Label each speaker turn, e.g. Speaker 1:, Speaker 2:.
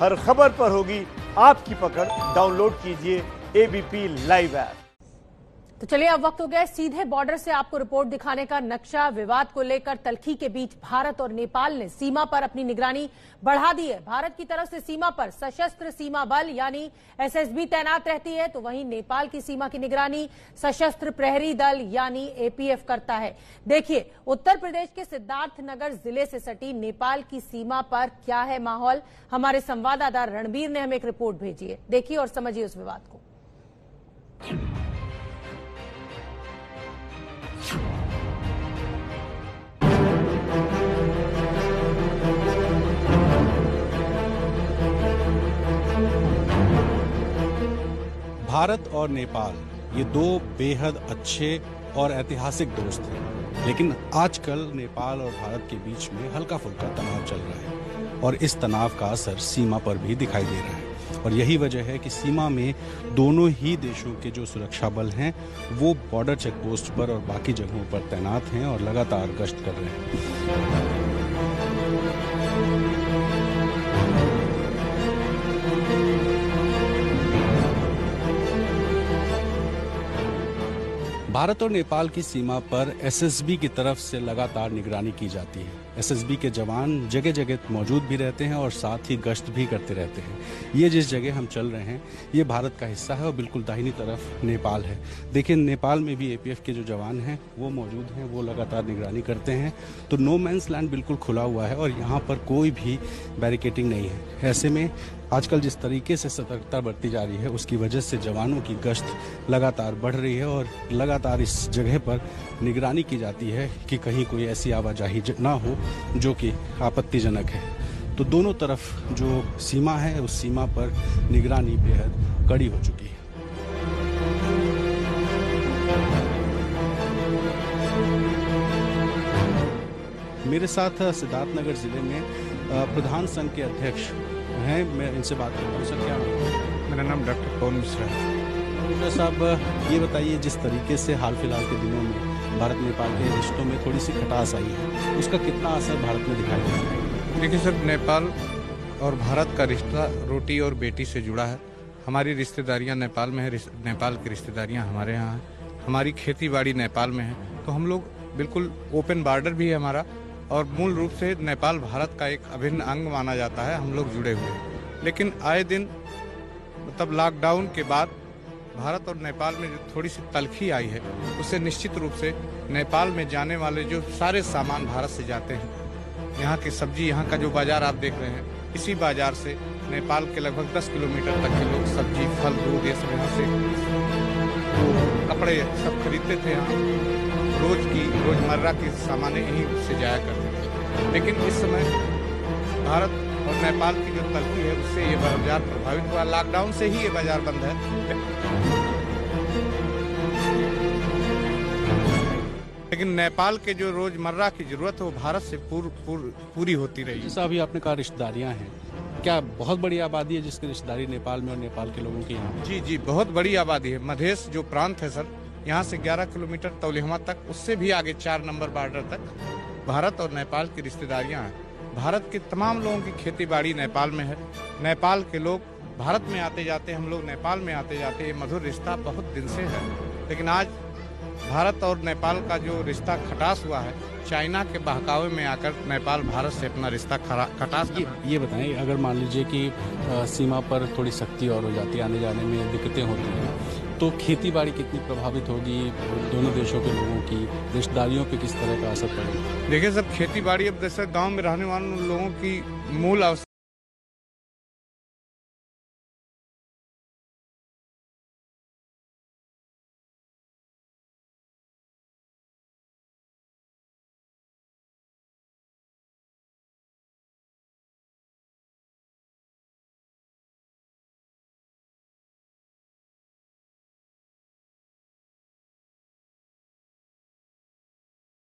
Speaker 1: हर खबर पर होगी आपकी पकड़। डाउनलोड कीजिए एबीपी लाइव ऐप।
Speaker 2: तो चलिए अब वक्त हो गया सीधे बॉर्डर से आपको रिपोर्ट दिखाने का। नक्शा विवाद को लेकर तल्खी के बीच भारत और नेपाल ने सीमा पर अपनी निगरानी बढ़ा दी है। भारत की तरफ से सीमा पर सशस्त्र सीमा बल यानी एसएसबी तैनात रहती है, तो वहीं नेपाल की सीमा की निगरानी सशस्त्र प्रहरी दल यानी एपीएफ करता है। देखिए उत्तर प्रदेश के सिद्धार्थनगर जिले से सटी नेपाल की सीमा पर क्या है माहौल। हमारे संवाददाता रणबीर ने हमें एक रिपोर्ट भेजी है, देखिए और समझिए उस विवाद को।
Speaker 3: भारत और नेपाल ये दो बेहद अच्छे और ऐतिहासिक दोस्त हैं, लेकिन आजकल नेपाल और भारत के बीच में हल्का फुल्का तनाव चल रहा है और इस तनाव का असर सीमा पर भी दिखाई दे रहा है। और यही वजह है कि सीमा में दोनों ही देशों के जो सुरक्षा बल हैं वो बॉर्डर चेक पोस्ट पर और बाकी जगहों पर तैनात हैं और लगातार गश्त कर रहे हैं। भारत और नेपाल की सीमा पर एसएसबी की तरफ से लगातार निगरानी की जाती है। एसएसबी के जवान जगह जगह मौजूद भी रहते हैं और साथ ही गश्त भी करते रहते हैं। ये जिस जगह हम चल रहे हैं ये भारत का हिस्सा है और बिल्कुल दाहिनी तरफ नेपाल है। देखिए नेपाल में भी एपीएफ के जो जवान हैं वो मौजूद हैं, वो लगातार निगरानी करते हैं। तो नो मैंस लैंड बिल्कुल खुला हुआ है और यहाँ पर कोई भी बैरिकेटिंग नहीं है। ऐसे में आजकल जिस तरीके से सतर्कता बरती जा रही है उसकी वजह से जवानों की गश्त लगातार बढ़ रही है और लगातार इस जगह पर निगरानी की जाती है कि कहीं कोई ऐसी आवाजाही ना हो जो कि आपत्तिजनक है। तो दोनों तरफ जो सीमा है उस सीमा पर निगरानी बेहद कड़ी हो चुकी है। मेरे साथ सिद्धार्थनगर जिले में प्रधान संघ के अध्यक्ष हैं, मैं इनसे बात करता हूँ। सर क्या नाम?
Speaker 4: मेरा नाम डॉक्टर पवन मिश्रा है।
Speaker 3: मिश्रा साहब ये बताइए, जिस तरीके से हाल फिलहाल के दिनों में भारत नेपाल के रिश्तों में थोड़ी सी खटास आई है, उसका कितना असर भारत में दिखाई दे रहा है?
Speaker 4: देखिए सर, नेपाल और भारत का रिश्ता रोटी और बेटी से जुड़ा है। हमारी रिश्तेदारियां नेपाल में है, नेपाल की रिश्तेदारियां हमारे यहाँ हैं। हमारी खेती बाड़ी नेपाल में है, तो हम लोग बिल्कुल ओपन बॉर्डर भी है हमारा और मूल रूप से नेपाल भारत का एक अभिन्न अंग माना जाता है। हम लोग जुड़े हुए हैं, लेकिन आए दिन मतलब लॉकडाउन के बाद भारत और नेपाल में जो थोड़ी सी तल्खी आई है उससे निश्चित रूप से नेपाल में जाने वाले जो सारे सामान भारत से जाते हैं, यहाँ की सब्जी, यहाँ का जो बाजार आप देख रहे हैं, इसी बाजार से नेपाल के लगभग 10 किलोमीटर तक के लोग सब्जी, फल, दूध ये सब यहाँ से, कपड़े सब खरीदते थे। यहाँ रोजमर्रा की सामान यहीं से जाया करते थे। लेकिन इस समय भारत और नेपाल की जो तल्खी है उससे ये बाजार प्रभावित हुआ। लॉकडाउन से ही ये बाजार बंद है। लेकिन नेपाल के जो रोजमर्रा की जरूरत है वो भारत से पूरी होती रही।
Speaker 3: जैसा अभी आपने कहा रिश्तेदारियां हैं, क्या बहुत बड़ी आबादी है जिसकी रिश्तेदारी नेपाल में और नेपाल के लोगों की यहाँ?
Speaker 4: जी, बहुत बड़ी आबादी है। मधेश जो प्रांत है सर, यहाँ से 11 किलोमीटर तौलिहमा तक, उससे भी आगे 4 नंबर बॉर्डर तक भारत और नेपाल की रिश्तेदारियां हैं। भारत के तमाम लोगों की खेती बाड़ी नेपाल में है। नेपाल के लोग भारत में आते जाते, हम लोग नेपाल में आते जाते, ये मधुर रिश्ता बहुत दिन से है। लेकिन आज भारत और नेपाल का जो रिश्ता खटास हुआ है, चाइना के बहकावे में आकर नेपाल भारत से अपना रिश्ता खटास।
Speaker 3: ये बताएं, अगर मान लीजिए कि सीमा पर थोड़ी सख्ती और हो जाती है, आने जाने में दिक्कतें होती हैं, तो खेती बाड़ी कितनी प्रभावित होगी? दोनों देशों के लोगों की रिश्तेदारियों पे किस तरह का असर पड़ेगा?
Speaker 4: देखिए सर, खेती बाड़ी अब जैसे गाँव में रहने वाले लोगों की मूल